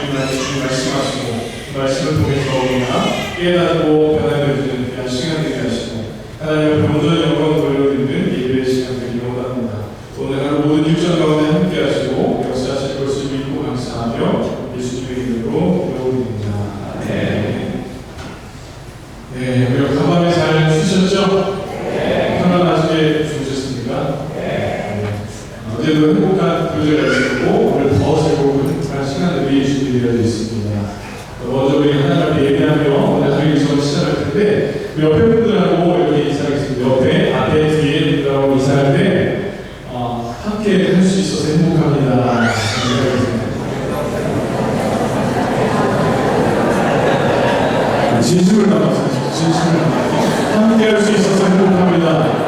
우리나라에 주님 말씀하시고 그 말씀을 통해서 우리가 깨닫고 변화되어지는 귀한 시간 되게 하시고 하나님의 본전 영광 돌려드리는 예배의 시간 되기를 원합니다. 오늘 하루 모든 육전 가운데 함께 하시고 역사하실 것을 믿고 감사하며 예수님의 이름으로 기도드립니다. 아멘. 네, 우리 간밤에 잘 쉬셨죠? 네. 편안하시게 주무셨습니까? 네. 어제도 행복한 교제가 있었고 오늘 더 즐거운 행복한 시간들이 준비되어 있습니다. 먼저 우리 하나님을 예배하며 오늘 하루 일정을 시작할 텐데 옆에 분들하고 이렇게 인사하겠습니다. 옆에, 앞에, 뒤에 분들하고 인사할 때 함께 할 수 있어서 행복합니다. 진심을 담았어요. 진심을 담았어요. 함께 할 수 있어서 행복합니다.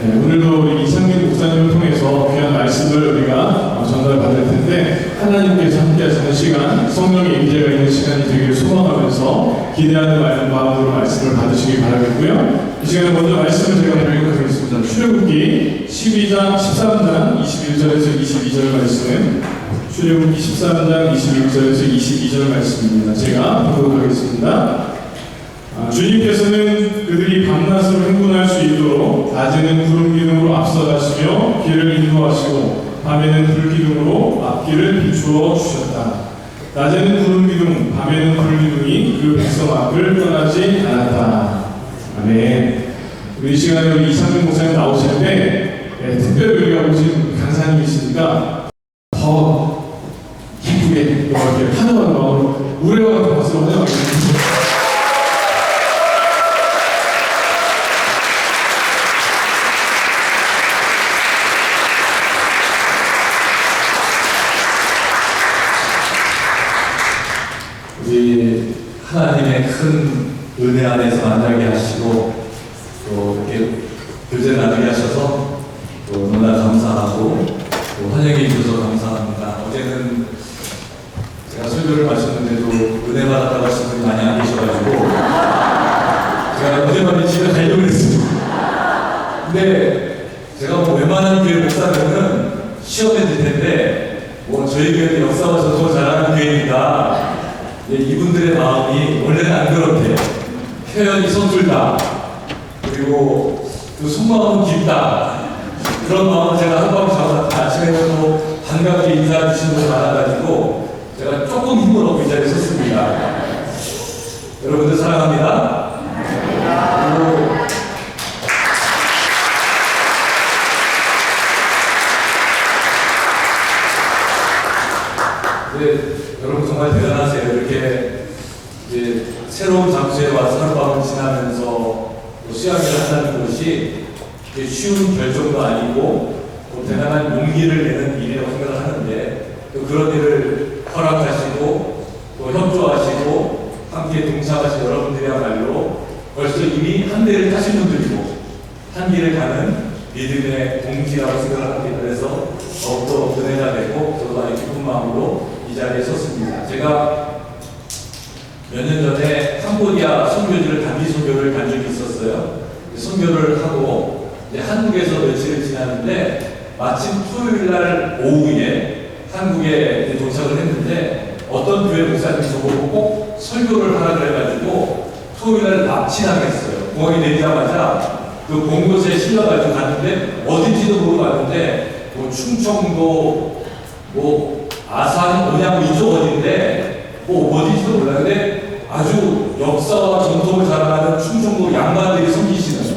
네, 오늘도 우리 이창민 목사님을 통해서 귀한 말씀을 우리가 전달받을 텐데 하나님께서 함께 하시는 시간, 성령의 임재가 있는 시간이 되기를 소망하면서 기대하는 마음으로 말씀을 받으시기 바라겠고요. 이 시간에 먼저 말씀을 제가 발표하겠습니다. 출애굽기 12장 13장 21절에서 22절 말씀, 출애굽기 13장 21절에서 22절 말씀입니다. 제가 보도록 하겠습니다. 주님께서는 그들이 밤낮으로 행군할 수 있도록 낮에는 구름 기둥으로 앞서가시며 길을 인도하시고 밤에는 불 기둥으로 앞길을 비추어 주셨다. 낮에는 구름 기둥, 밤에는 불 기둥이 그 백성 앞을 떠나지 않았다. 아멘. 우리 이 시간에 우리 이창민 목사님 나오실 때 특별히 우리가 오신 강사님이시니까 더 기쁘게 이렇게 환영하는 마음으로 우레와 같은 박수로 환영하겠습니다. 우리 하나님의 큰 은혜 안에서 만나게 하시고 또 이렇게 교제 나누게 하셔서 또 너무나 감사하고 또 환영해 주셔서 감사합니다. 어제는 제가 설교를 마쳤는데도 은혜 받았다고 하시는 분이 많이 안 계셔가지고 제가 어젯밤에 집에 가려고 했습니다. 근데 제가 뭐 웬만한 교회 목사들은 시험에 들 텐데 뭐 저희 교회는 역사가 더 잘하는 교회니까 이분들의 마음이 원래는 안 그렇대요. 표현이 서툴다. 그리고 그 속마음은 깊다. 그런 마음을 제가 한번 잡았다. 아침에도 반갑게 인사해 주시는 분 많아가지고 제가 조금 힘을 얻고 이 자리에 섰습니다. 여러분들 사랑합니다. 그리고 여러분 정말 대단하세요. 이렇게 이제 새로운 장소에 와서 하룻밤을 지나면서 또 수양회를 한다는 것이 쉬운 결정도 아니고 또 대단한 용기를 내는 일이라고 생각을 하는데 또 그런 일을 허락하시고 또 협조하시고 함께 동참하신 여러분들이야말로 벌써 이미 한 대를 타신 분들이고 한 길을 가는 믿음의 동지라고 생각을 합니다. 그래서 더욱더 은혜가 되고 저도 많이 기쁜 마음으로 이 자리에 섰습니다. 제가 몇 년 전에 캄보디아 선교지를 단기 선교를 간 적이 있었어요. 선교를 하고 이제 한국에서 며칠을 지났는데 마침 토요일 날 오후에 한국에 도착을 했는데 어떤 교회 목사님이 저보고 꼭 설교를 하라 그래가지고 토요일 날 납치당했어요. 공항에 내리자마자 그 본곳에 실려가지고 갔는데 어딘지도 모르고 갔는데 뭐 충청도 뭐 아산, 뭐냐고 이쪽 어딘데 뭐 어딘지도 몰랐는데 아주 역사와 전통을 자랑하는 충청도 양반들이 섬기시는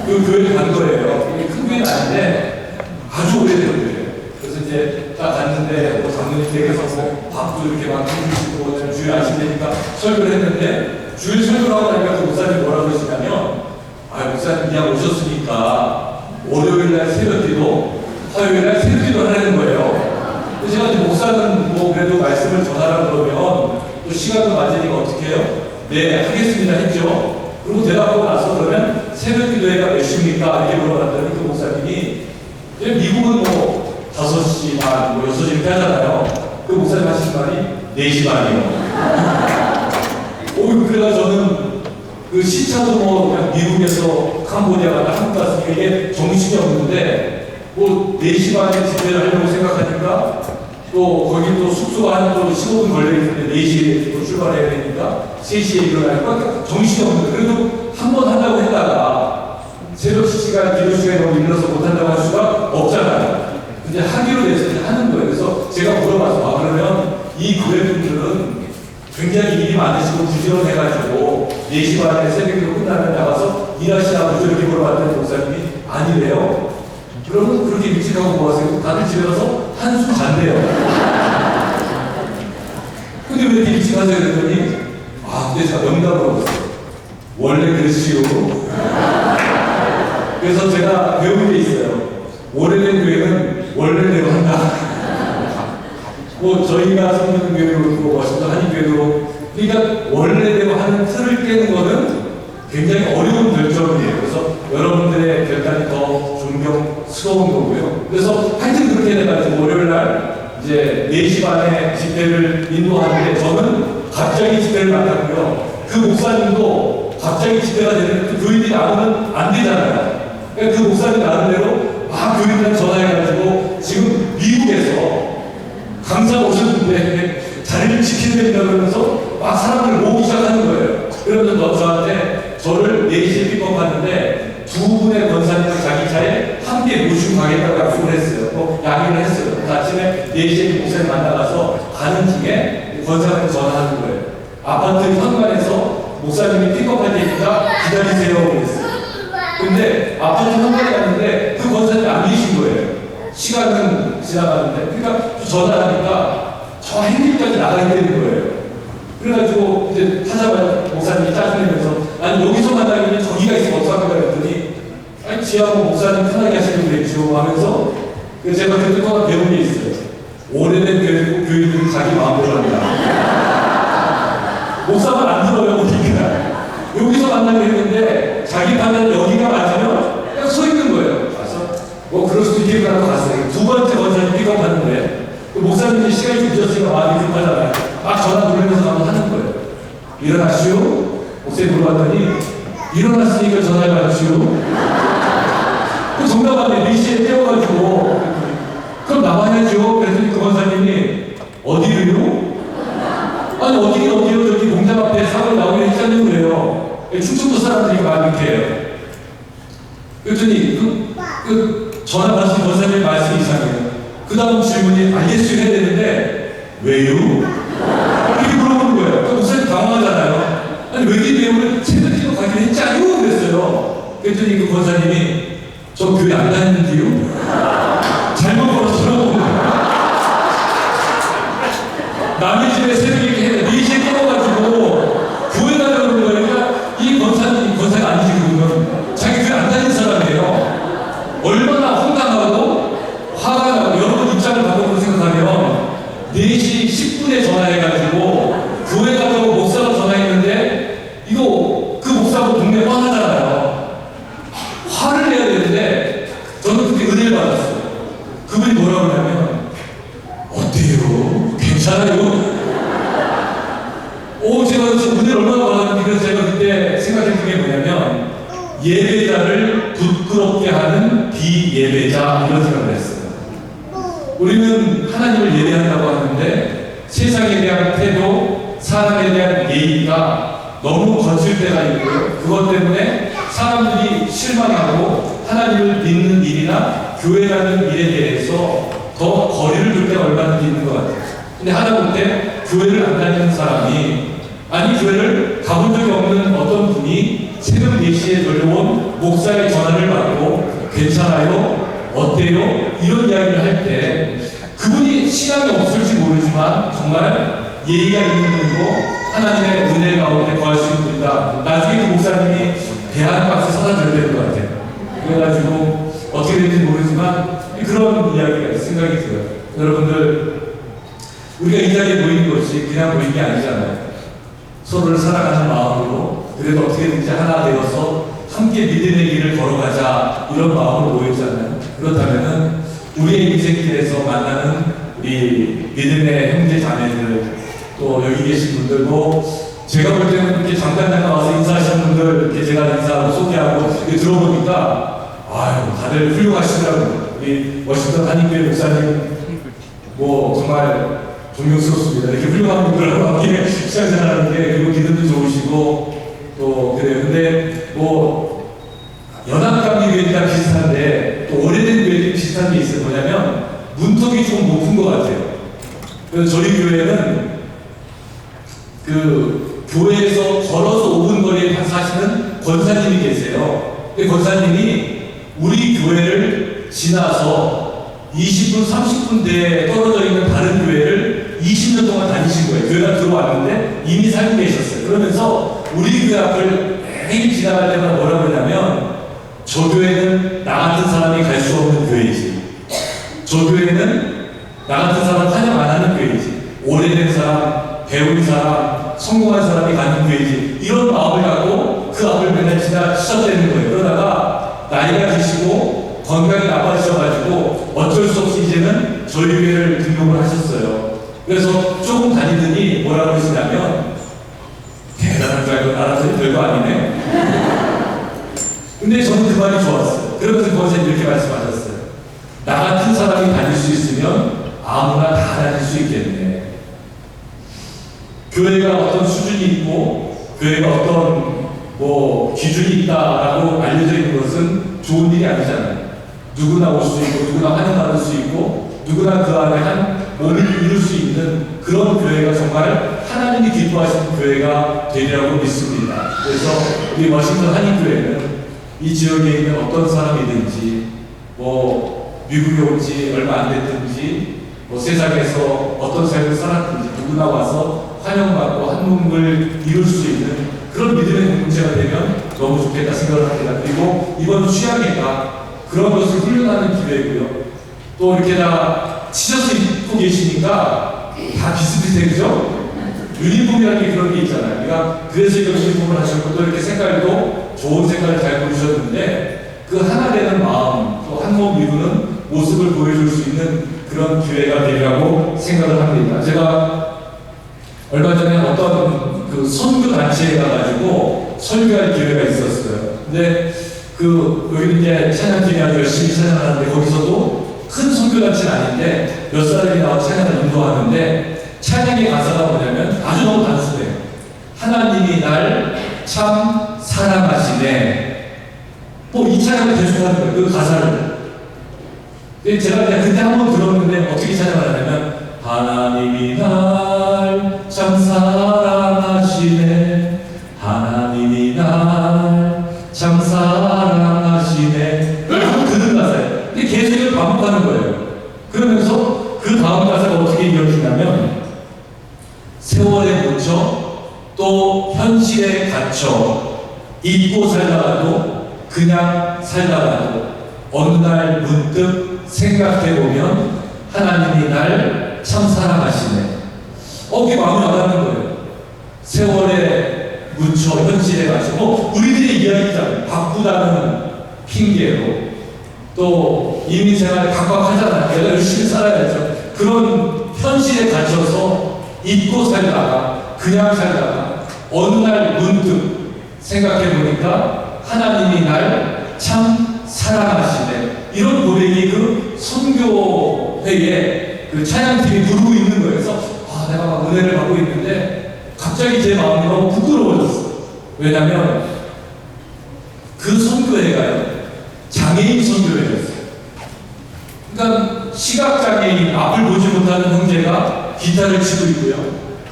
그 교회를 간 거예요. 큰 교회는 아닌데 아주 오래된 교회예요. 그래서 이제 딱 갔는데 뭐 장로님 댁에서 뭐 밥도 이렇게 막 해주시고 주일 아시니까 설교를 했는데 주일 설교를 하고 나니까 그 목사님 뭐라고 하시냐면 목사님 그냥 오셨으니까 월요일날 새벽기도 화요일날 새벽기도 하라는 거예요. 제가 이제 목사는 뭐 그래도 말씀을 전하라 그러면 또 시간도 맞으니까 어떻게 해요? 네, 하겠습니다 했죠. 그리고 대답하고 나서 그러면 새벽 기도회가 몇 시입니까? 이렇게 물어봤더니 그 목사님이 미국은 뭐 5시 반, 뭐 6시 이렇게 하잖아요. 그 목사님 하신 말이 4시 반이요. 그래서 저는 그 시차도 뭐 그냥 미국에서 캄보디아 가다 한국 갔으니까 이게 정신이 없는데 뭐 4시 반에 집회를 하려고 생각하니까 또 거기 또 숙소가 한 또 15분 걸려있는데 4시에 또 출발해야 되니까 3시에 일어나니까 정신이 없는데 그래도 한 번 한다고 했다가 새벽 시간, 기도 시간에 너무 일어나서 못한다고 할 수가 없잖아요. 근데 하기로 돼서 이제 하는 거예요. 그래서 제가 물어봐서 그러면 이 교회분들은 굉장히 일이 많으시고 부지런해가지고 4시 반에 새벽에 끝나면 나가서 일하시라고 이렇게 물어봤더니 목사님이 아니래요. 그러면 그렇게 일찍 하고 뭐 하세요? 다들 집에 가서 한숨 잔대요. 근데 왜 이렇게 일찍 하세요? 그랬더니 근데 제가 명답으로 물었어요. 원래 그랬지요. 그래서 제가 배운 게 있어요. 오래된 교회는 원래대로 한다. 뭐 저희가 섬기는 교회도 그렇고 워싱턴 한인교회도 그러니까 원래대로 하는 틀을 깨는 거는 굉장히 어려운 결정이에요. 그래서 여러분들의 결단이 더 존경스러운 거고요. 그래서 하여튼 그렇게 돼가지고 월요일날 이제 4시 반에 집회를 인도하는데 저는 갑자기 집회를 만났고요. 그 목사님도 갑자기 집회가 되는 교인들이 나오면 안 되잖아요. 그러니까 그 목사님 나름대로 교인들한테 전화해가지고 지금 미국에서 강사가 오셨는데 자리를 지켜야 된다 그러면서 막 사람들을 모으기 시작하는 거예요. 그러면서 저한테 저를 4시에 픽업하는데 두 분의 권사님을 자기 차에 함께 모시고 가겠다고 약속을 했어요. 또 양해를 했어요. 그래서 아침에 4시에 목사님 만나가서 가는 중에 권사님한테 전화하는 거예요. 아파트 현관에서 목사님이 픽업할 테니까 기다리세요. 그랬어요. 근데 아파트 현관에 갔는데 그 권사님이 안 계신 거예요. 시간은 지나가는데 그러니까 전화하니까 저 행길까지 나가야 되는 거예요. 그래가지고 이제 찾아봐요. 목사님이 짜증내면서 아니 여기서 만나기는 저기가 있으면 어떡합니까 그랬더니 아니 지하고 목사님 편하게 하시면 되죠 하면서 그래서 제가 그때 또 배운 게 있어요. 오래된 교인들은 자기 마음대로 합니다. 목사만 안 들어요 보니까 여기서 만나게 했는데 자기 판단 여기가 맞으면 그냥 서 있는 거예요. 가서 뭐 그럴 수도 있겠다고 갔어요. 두 번째 원사님 픽업하는데 그 목사님이 시간이 좀 늦었으니까 마음이 급하잖아요. 막 전화 돌리면서 한번 하는 거예요. 일어나시오? 목사님 물어봤더니 일어났으니까 전화해 봐주시오. 그 정답한테 4시에 깨워가지고 그럼 나와야죠. 그랬더니 그 원사님이 어디로요? 아니 어디요? 저기 공장 앞에 사고를 나오게 했다는 거예요. 충청도 사람들이 막 이렇게 해요. 그랬더니 그 전화 받으신 원사님의 말씀이 이상해요. 그 다음 질문이 알겠어요 해야 되는데 왜요? 이렇게 물어보는 거예요. 그 목사님 당황하잖아요. 아니 외길 배우는 새벽기도 가기로 했잖아요 그랬어요. 그랬더니 그 권사님이 저 교회 안 다녔는데요? 잘못 걸었더라고. 남의 집에 새벽에 이렇게 4시에 깨워가지고 교회 가려고 그러는 거니까 이 권사가 아니지 그러면 자기 교회 안 다닌 사람이에요. 얼마나 황당하고 화가 나고 여러분 입장을 바꿔보고 생각하면 4시 10분에 전화해가지고 교회 가려고 목사가 전화했는데 이거 그 목사하고 동네 화나잖아요. 화를 내야 되는데 저는 그때 은혜를 받았어요. 그분이 뭐라고 그러냐면 어때요? 괜찮아요? 제가 은혜를 얼마나 받았는지 그래서 제가 그때 생각했던 게 뭐냐면 예배자를 부끄럽게 하는 비예배자 이런 생각을 했어요. 우리는 하나님을 예배한다고 하는데 세상에 대한 태도, 사람에 대한 예의가 너무 거칠 때가 있고요. 그것 때문에 사람들이 실망하고 하나님을 믿는 일이나 교회라는 일에 대해서 더 거리를 둘 때가 얼마든지 있는 것 같아요. 근데 하다못해 교회를 안 다니는 사람이 아니 교회를 가본 적이 없는 어떤 분이 새벽 4시에 돌려온 목사의 전화를 받고 괜찮아요? 어때요? 이런 이야기를 할 때 그분이 신앙이 없을지 모르지만 정말 예의가 있는 분이고 하나님의 은혜 가운데 거할 수 있는 분이다. 나중에 그 목사님이 배 한 박스 사다 줘야 될 것 같아요. 그래가지고 어떻게 될지 모르지만 그런 이야기가 생각이 들어요. 여러분들 우리가 이 자리에 모인 것이 그냥 모인 게 아니잖아요. 서로를 사랑하는 마음으로 그래도 어떻게든지 하나 되어서 함께 믿음의 길을 걸어가자 이런 마음으로 모였잖아요. 그렇다면은 우리의 인생길에서 만나는 우리 믿음의 형제 자매들 또 여기 계신 분들도 제가 볼 때는 이렇게 잠깐 와서 인사하시는 분들 이렇게 제가 인사하고 소개하고 이렇게 들어보니까 아유 다들 훌륭하시더라고요. 우리 워싱턴 한인교회 목사님 뭐 정말 존경스럽습니다. 이렇게 훌륭한 분들하고 함께 시장생활하는 게 그리고 기능도 좋으시고 또 그래요. 근데 뭐 연합감리교회랑 비슷한데 또 오래된 교회들이 비슷한 게 있어요. 뭐냐면 문턱이 좀 높은 것 같아요. 그래서 저희 교회는 그 교회에서 걸어서 5분 거리에 사시는 권사님이 계세요. 근데 권사님이 우리 교회를 지나서 20분, 30분 대에 떨어져 있는 다른 교회를 20년 동안 다니신 거예요. 교회가 들어왔는데 이미 살고 계셨어요. 그러면서 우리 교회 앞을 매일 지나갈 때마다 뭐라고 그러냐면 저 교회는 나 같은 사람이 갈 수 없는 교회이지. 저 교회는 나 같은 사람 환영 안 하는 교회이지. 오래된 사람, 배운 사람, 성공한 사람이 가는 교회이지. 이런 마음을 갖고 그 앞을 맨날 지나치셨다는 거예요. 그러다가 나이가 드시고 건강이 나빠지셔가지고 어쩔 수 없이 이제는 저희 교회를 등록을 하셨어요. 그래서 조금 다니더니 뭐라고 그러시냐면 대단한 줄 알고 알았더니 별거 아니네. 근데 저는 그 말이 좋았어요. 그러면서 그 선생님이 이렇게 말씀하셨어요. 나 같은 사람이 다닐 수 있으면 아무나 다 다닐 수 있겠네. 교회가 어떤 수준이 있고 교회가 어떤 뭐 기준이 있다라고 알려져 있는 것은 좋은 일이 아니잖아요. 누구나 올 수 있고 누구나 환영받을 수 있고 누구나 그 안에 한 몸을 이룰 수 있는 그런 교회가 정말 하나님이 기뻐하시는 교회가 되리라고 믿습니다. 그래서 우리 워싱턴 한인교회는 이 지역에 있는 어떤 사람이든지 뭐 미국에 온 지 얼마 안 됐든지 뭐 세상에서 어떤 삶을 살았든지 누구나 와서 환영받고 한 몸을 이룰 수 있는 그런 믿음의 공동체가 되면 너무 좋겠다 생각을 합니다. 그리고 이번 취향회가 그런 것을 훈련하는 기회고요. 또 이렇게 다 치셔서 입고 계시니까 다 비슷비슷해, 그죠? 유니폼이라는 게 그런 게 있잖아요. 그러니까 그래서 이런 유니폼을 하셨고 또 이렇게 색깔도 좋은 색깔을 잘 고르셨는데 그 하나 되는 마음 또 한 몸 이루는 모습을 보여줄 수 있는 그런 기회가 되리라고 생각을 합니다. 제가 얼마 전에 어떤 그 선교 단체에 가가지고 설교할 기회가 있었어요. 근데 그 여기 이제 찬양팀이 아주 열심히 찬양하는데 거기서도 큰 선교 단체는 아닌데 몇 사람이 나와서 찬양을 인도하는데 찬양의 가사가 뭐냐면 아주 너무 단순해요. 하나님이 날 참 사랑하시네. 뭐 이 찬양을 계속 하는 거예요. 그 가사를. 근데 제가 그냥 그때 한 번 들었는데 어떻게 찬양을 하냐면 하나님이 날 참 사랑하시네. 하나님이 날 참 사랑하시네. 그런 가사예요. 근데 계속 이걸 반복하는 거예요. 그러면서 그 다음 가사가 어떻게 이어지냐면 세월에 묻혀 또 현실에 갇혀 잊고 살다가도 그냥 살다가도 어느 날 문득 생각해보면 하나님이 날 참 사랑하시네. 이게 마음이 와닿는 거예요. 세월에 묻혀 현실에 갇혀 우리들의 이야기잖아요. 바쁘다는 핑계로 또 이민생활에 각박하잖아요. 내가 열심히 살아야죠. 그런 현실에 갇혀서 잊고 살다가 그냥 살다가 어느 날 문득 생각해보니까 하나님이 날 참 사랑하시네. 이런 고백이 그 선교회에 그 찬양팀이 부르고 있는 거예요. 그래서 내가 막 은혜를 받고 있는데 갑자기 제 마음이 너무 부끄러워졌어요. 왜냐면 그 선교회가요 장애인 선교회였어요. 그러니까 시각장애인 앞을 보지 못하는 형제가 기타를 치고 있고요.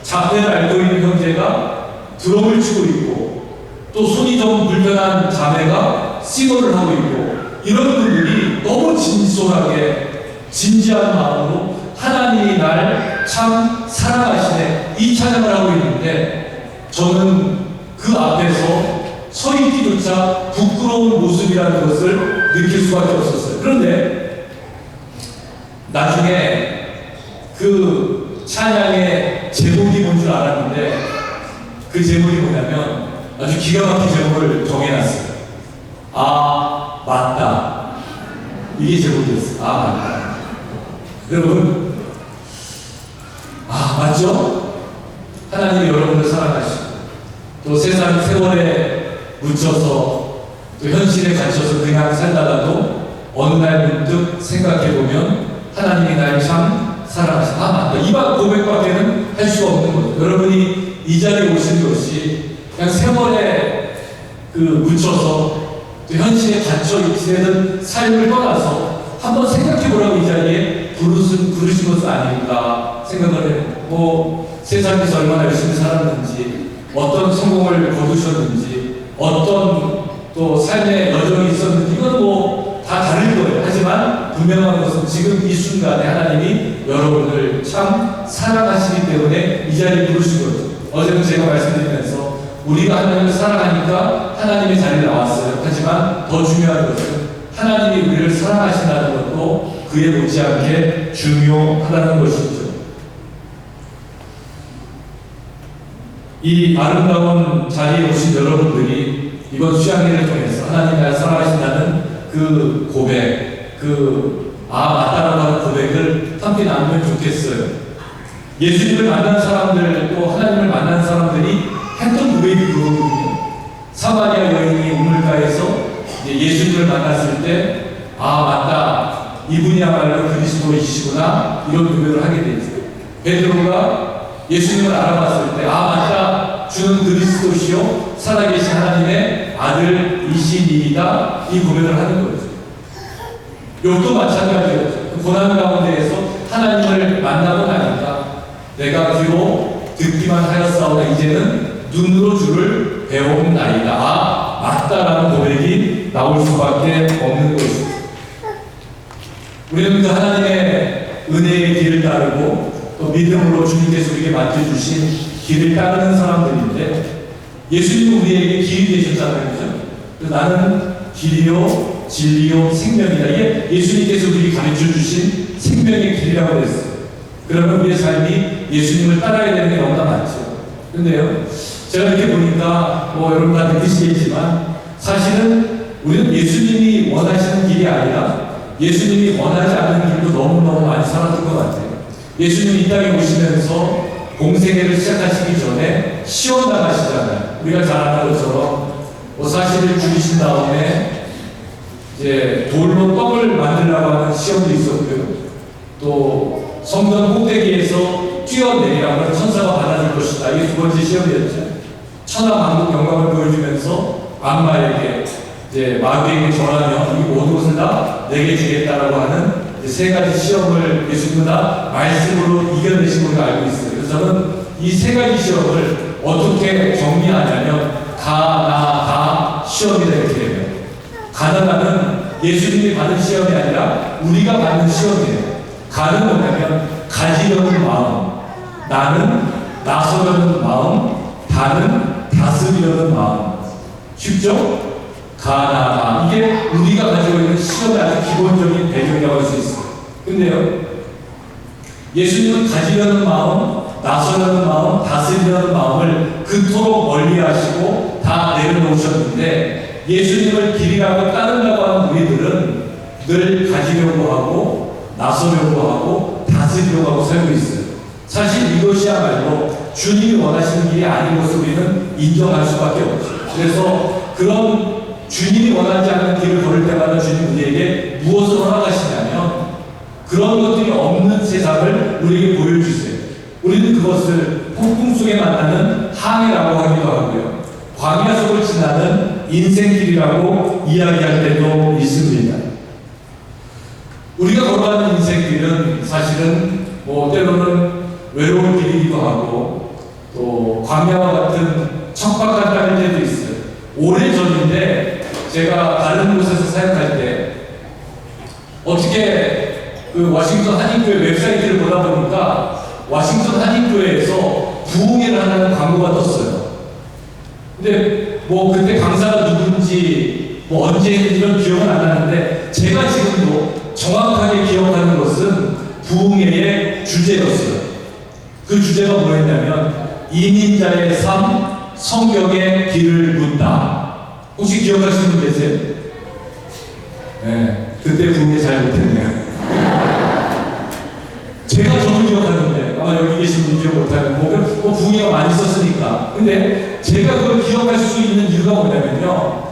장애를 앓고 있는 형제가 드럼을 치고 있고 또 손이 좀 불편한 자매가 싱어를 하고 있고 이런 분들이 너무 진솔하게 진지한 마음으로 하나님이 날 참 사랑하시네 이 찬양을 하고 있는데 저는 그 앞에서 서 있기조차 부끄러운 모습이라는 것을 느낄 수밖에 없었어요. 그런데 나중에 그 찬양의 제목이 뭔 줄 알았는데 그 제목이 뭐냐면 아주 기가 막힌 제목을 정해놨어요. 아 맞다. 이게 제목이었어요. 아 맞다. 여러분 맞죠? 하나님이 여러분을 사랑하시고 세상 세월에 묻혀서 또 현실에 갇혀서 그냥 살다가도 어느 날 문득 생각해보면 하나님이 날 참 사랑하시다. 아, 맞다. 이 고백밖에는 할 수가 없는 거죠. 여러분이 이 자리에 오신 것이 그냥 세월에 묻혀서 또 현실에 갇혀 지내는 삶을 떠나서 한번 생각해보라고 이 자리에 부르신 것은 아닐까 생각을 해요. 뭐 세상에서 얼마나 열심히 살았는지, 어떤 성공을 거두셨는지, 어떤 또 삶의 여정이 있었는지 이건 뭐 다 다를 거예요. 하지만 분명한 것은 지금 이 순간에 하나님이 여러분을 참 사랑하시기 때문에 이 자리에 부르신 거죠. 어제도 제가 말씀드리면서 우리가 하나님을 사랑하니까 하나님의 자리에 나왔어요. 하지만 더 중요한 것은 하나님이 우리를 사랑하신다는 것도 그에 못지않게 중요하다는 것이죠. 이 아름다운 자리에 오신 여러분들이 이번 수양회를 통해서 하나님이 나를 사랑하신다는 그 고백, 맞다라고 하는 고백을 함께 나누면 좋겠어요. 예수님을 만난 사람들, 또 하나님을 만난 사람들이 했던 고백이 그거거든요. 사마리아 여인이 우물가에서 예수님을 만났을 때, 맞다. 이분이야말로 그리스도이시구나. 이런 고백을 하게 되죠. 베드로가 예수님을 알아봤을 때, 맞다. 주는 그리스도시요 살아계신 하나님의 아들이시니이다. 이 고백을 하는 거죠. 욥도 마찬가지예요. 고난 가운데에서 하나님을 만나고 나니까 내가 귀로 듣기만 하였사오나 이제는 눈으로 주를 배웠나이다. 맞다라는 고백이 나올 수밖에 없는 것입니다. 우리는 그 하나님의 은혜의 길을 따르고 또 믿음으로 주님께서 우리에게 맡겨주신 길을 따르는 사람들인데 예수님은 우리에게 길이 되셨잖아요. 그죠? 나는 길이요 진리요 생명이다. 이게 예수님께서 우리에게 가르쳐주신 생명의 길이라고 했어요. 그러면 우리의 삶이 예수님을 따라야 되는 게 너무나 많죠. 근데요, 제가 이렇게 보니까 여러분 다 느끼시겠지만 사실은 우리는 예수님이 원하시는 길이 아니라 예수님이 원하지 않는 길도 너무너무 많이 살았던 것 같아요. 예수님이 이 땅에 오시면서 공생애를 시작하시기 전에 시험 당하시잖아요. 우리가 잘 아는 것처럼 사실을 죽이신 다음에 이제 돌로 떡을 만들려고 하는 시험도 있었고요. 또 성전 꼭대기에서 뛰어내리라고 하는 천사가 받아줄 것이다. 이게 두 번째 시험이었죠. 천하 만국 영광을 보여주면서 악마에게 이제 마귀에게 전하면 이 모든 것을 다 내게 주겠다라고 하는 세 가지 시험을 예수님은 다 말씀으로 이겨내신 걸로 알고 있어요. 그래서 저는 이 세 가지 시험을 어떻게 정리하냐면 가나다 시험이다 이렇게 해요. 가나다는 예수님이 받은 시험이 아니라 우리가 받는 시험이에요. 가는 뭐냐면 가지려는 마음, 나는 나서려는 마음, 다는 다스리려는 마음. 쉽죠? 가나다. 이게 우리가 가지고 있는 시험의 아주 기본적인 배경이라고 할 수 있어요. 근데요, 예수님은 가지려는 마음, 나서려는 마음, 다스리려는 마음을 그토록 멀리 하시고 다 내려놓으셨는데 예수님을 길이라고 따른다고 하는 우리들은 늘 가지려고 하고 나서려고 하고 다스리려고 하고 살고 있어요. 사실 이것이야말로 주님이 원하시는 길이 아닌 것을 우리는 인정할 수밖에 없죠. 그래서 그런 주님이 원하지 않는 길을 걸을 때마다 주님 우리에게 무엇을 허락하시냐면 그런 것들이 없는 세상을 우리에게 보여주세요. 우리는 그것을 폭풍 속에 만나는 항해라고 하기도 하고요. 광야 속을 지나는 인생길이라고 이야기할 때도 있습니다. 우리가 걸어가는 인생길은 사실은 때로는 외로운 길이기도 하고 또 광야와 같은 척박한 땅일 때도 있어요. 오래전인데 제가 다른 곳에서 사역할 때 어떻게 워싱턴 한인교회 웹사이트를 보다 보니까 워싱턴 한인교회에서 부흥회를 하는 광고가 떴어요. 근데 그때 강사가 누군지 언제 했는지 이런 기억은 안 나는데 제가 지금도 정확하게 기억하는 것은 부흥회의 주제였어요. 그 주제가 뭐였냐면 이민자의 삶, 성경의 길을 묻다. 혹시 기억하시는 분 계세요? 네, 그때 부흥회 잘 못했네요. 제가 저도 기억하는데 아마 여기 계신 분 기억 못하는 뭐 부흥회가 많이 있었으니까. 근데 제가 그걸 기억할 수 있는 이유가 뭐냐면요.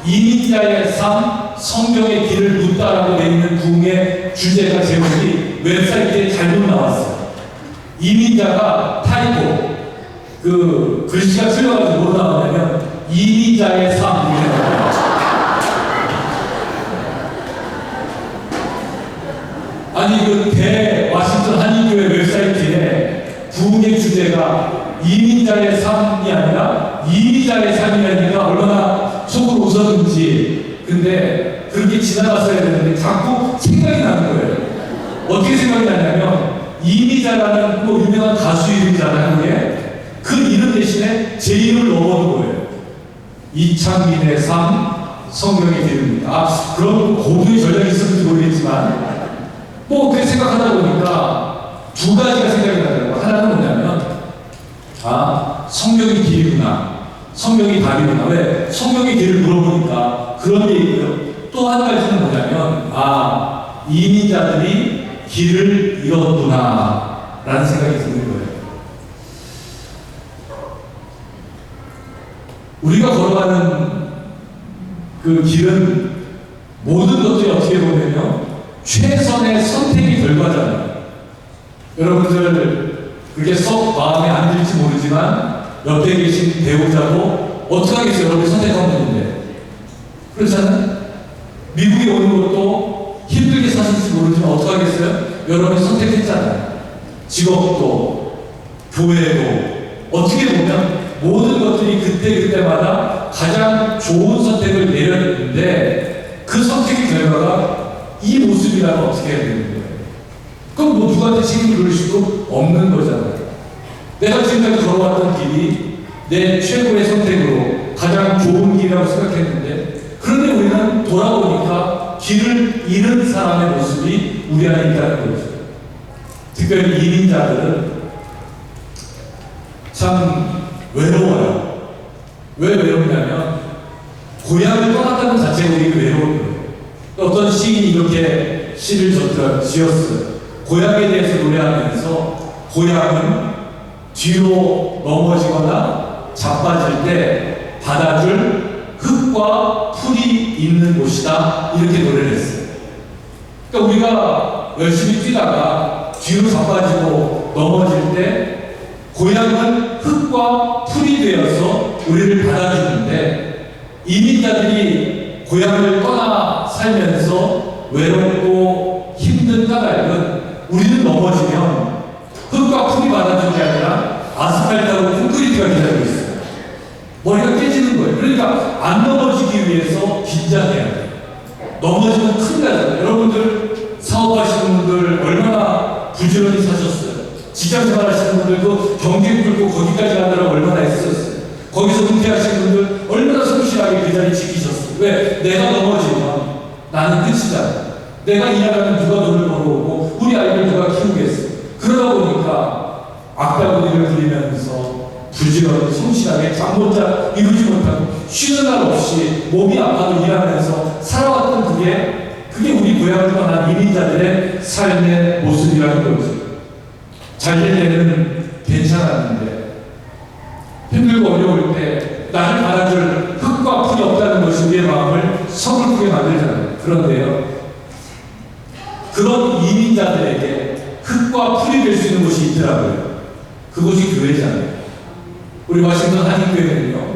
이민자의 삶, 성경의 길을 묻다라고 되어 있는 부흥의 주제가 제목이 웹사이트에 잘못 나왔어요. 이민자가 타이포, 그 글씨가 틀려가지고 뭐로 나오냐면 이민자의 삶 이렇게 나와요. 아니 그 대 워싱턴 한인교회 웹사이트에 부흥의 주제가 이민자의 삶이 아니라 이민자의 삶이라니까 얼마나 속으로 웃었는지. 근데 그렇게 지나갔어야 되는데 자꾸 생각이 나는 거예요. 어떻게 생각이 나냐면 이미자라는 뭐 유명한 가수 이름이잖아요. 한국에. 그 이름 대신에 제 이름을 넣어보는 거예요. 이창민의 삶, 성경의 길입니다. 아, 그런 고도의 전략이 있었는지 모르겠지만 뭐 그렇게 생각하다 보니까 두 가지가 생각이 나더라고요. 하나는 뭐냐면 아, 성경이 길이구나. 성경이 답이구나. 왜? 성경의 길을 물어보니까 그런 게 있고요. 또 한 가지는 뭐냐면 아, 이민자들이 길을 잃었구나 라는 생각이 드는 거예요. 우리가 걸어가는 그 길은 모든 것들이 어떻게 보면요 최선의 선택의 결과잖아요. 여러분들 그게 썩 마음에 안 들지 모르지만 옆에 계신 배우자도 어떻게 하겠어요? 여러분이 선택한 분인데 그렇잖아요? 미국에 오는 것도 힘들게 사실지 모르지만 어떻게 하겠어요? 여러분이 선택했잖아요. 직업도 교회도 어떻게 보면 모든 것들이 그때그때마다 가장 좋은 선택을 내렸는데 그 선택의 결과가 이 모습이라면 어떻게 해야 되는 거예요? 그럼 뭐 누구한테 책임을 물을 수도 없는 거잖아요. 내가 지금까지 걸어왔던 길이 내 최고의 선택으로 가장 좋은 길이라고 생각했는데 그런데 우리는 돌아보니까 길을 잃은 사람의 모습이 우리 안에 있다는 거죠. 특별히 이민자들은 참 외로워요. 왜 외롭냐면 고향을 떠났다는 자체가 우리가 외로운 거예요. 어떤 시인이 이렇게 시를 지었어요. 고향에 대해서 노래하면서 고향은 뒤로 넘어지거나 자빠질 때 받아줄 흙과 풀이 있는 곳이다 이렇게 노래를 했어요. 그러니까 우리가 열심히 뛰다가 뒤로 자빠지고 넘어질 때 고향은 흙과 풀이 되어서 우리를 받아주는데 이민자들이 고향을 떠나 살면서 외롭고 힘든 까닭은 우리는 넘어지면 흙과 풀이 받아주는 게 아니라 아스팔트하고 콘크리트가 기다리고 있어요. 머리가 깨지는 거예요. 그러니까 안 넘어지기 위해서 긴장해야 돼요. 넘어지면 큰일 나잖아요. 여러분들 사업하시는 분들 얼마나 부지런히 사셨어요. 직장생활 하시는 분들도 경쟁 뚫고 거기까지 가느라고 얼마나 애쓰셨어요. 거기서 은퇴하시는 분들 얼마나 성실하게 그 자리 지키셨어요. 왜? 내가 넘어지면 나는 끝이잖아요. 내가 일하면 누가 돈을 벌어오고 우리 아이를 누가 키우겠어요. 그러다 보니까 악다구니를 부리면서 부지런히 성실하게 잠못자 이루지 못하고 쉬는 날 없이 몸이 아파도 일하면서 살아왔던 그게 우리 고향을 떠난 이민자들의 삶의 모습이라는 거죠. 잘 될 때는 괜찮았는데 힘들고 어려울 때 나를 받아줄 흙과 풀이 없다는 것이 우리의 마음을 서글프게 만들잖아요. 그런데요, 그런 이민자들에게 흙과 풀이 될 수 있는 곳이 있더라고요. 그곳이 교회잖아요. 우리 워싱턴 한인교회는요,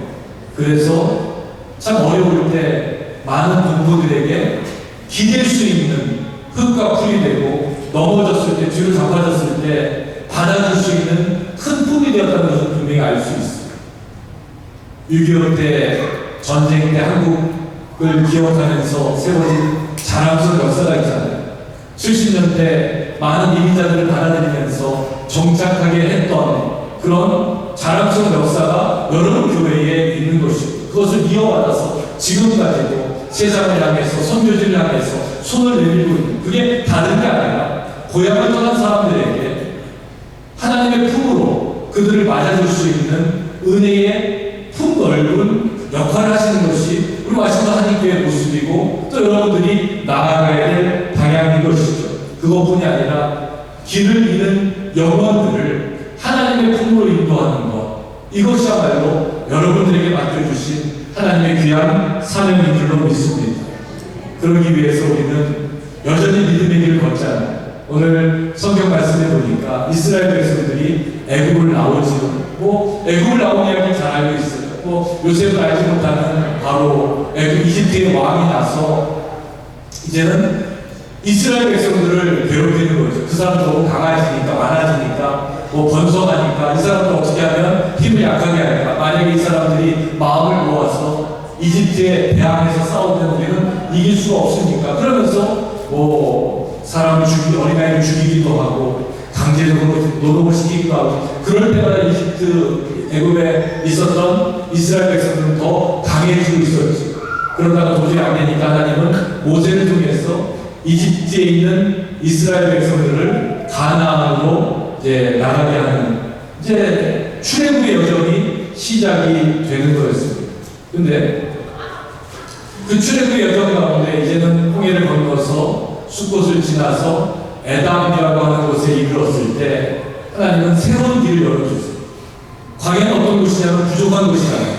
그래서 참 어려울 때 많은 동부들에게 기댈 수 있는 흙과 풀이 되고 넘어졌을 때, 뒤로 자빠졌을 때 받아줄 수 있는 큰 품이 되었다는 것을 분명히 알 수 있어요. 6.25 때 전쟁 때 한국을 기억하면서 세워진 자랑스러운 역사가 있잖아요. 70년대 많은 이민자들을 받아들이면서 정착하게 했던 그런 자랑스러운 역사가 여러분 교회에 있는 것이고 그것을 이어받아서 지금까지도 세상을 향해서 선교지를 향해서 손을 내밀고 있는 그게 다른 게 아니라 고향을 떠난 사람들에게 하나님의 품으로 그들을 맞아줄 수 있는 은혜의 품 넓은 역할을 하시는 것이 우리 워싱턴 한인교회의 모습이고 또 여러분들이 나아가야 될 방향인 것이죠. 그것뿐이 아니라 길을 잃은 영혼들을 하나님의 품으로 인도하는 것, 이것이야말로 여러분들에게 맡겨주신 하나님의 귀한 사명인 줄로 믿습니다. 그러기 위해서 우리는 여전히 믿음의 길을 걷잖아요. 오늘 성경 말씀에 보니까 이스라엘 백성들이 애굽을 나오지도 애굽을 나온 이야기 잘 알고 있어요. 요셉을 알지 못하는 바로 애굽 이집트의 왕이 나서 이제는 이스라엘 백성들을 괴롭히는 거죠. 그 사람 너무 강해지니까, 많아지니까, 번성하니까, 이 사람들 어떻게 하면 힘을 약하게 할까? 만약에 이 사람들이 마음을 모아서 이집트에 대항해서 싸우면 우리는 이길 수가 없으니까. 그러면서 사람을 어린아이를 죽이기도 하고, 강제적으로 노동을 시키기도 하고, 그럴 때마다 이집트, 애굽에 있었던 이스라엘 백성들은 더 강해지고 있었죠. 그러다가 도저히 안 되니까 하나님은 모세를 통해서 이집트에 있는 이스라엘 백성들을 가나안으로 이제 나가게 하는 이제 출애굽의 여정이 시작이 되는 거였습니다. 근데 그 출애굽의 여정 가운데 이제는 홍해를 건너서 숫곳을 지나서 에담이라고 하는 곳에 이르렀을 때 하나님은 새로운 길을 열어주세요. 광야는 어떤 곳이냐면 부족한 곳이잖아요.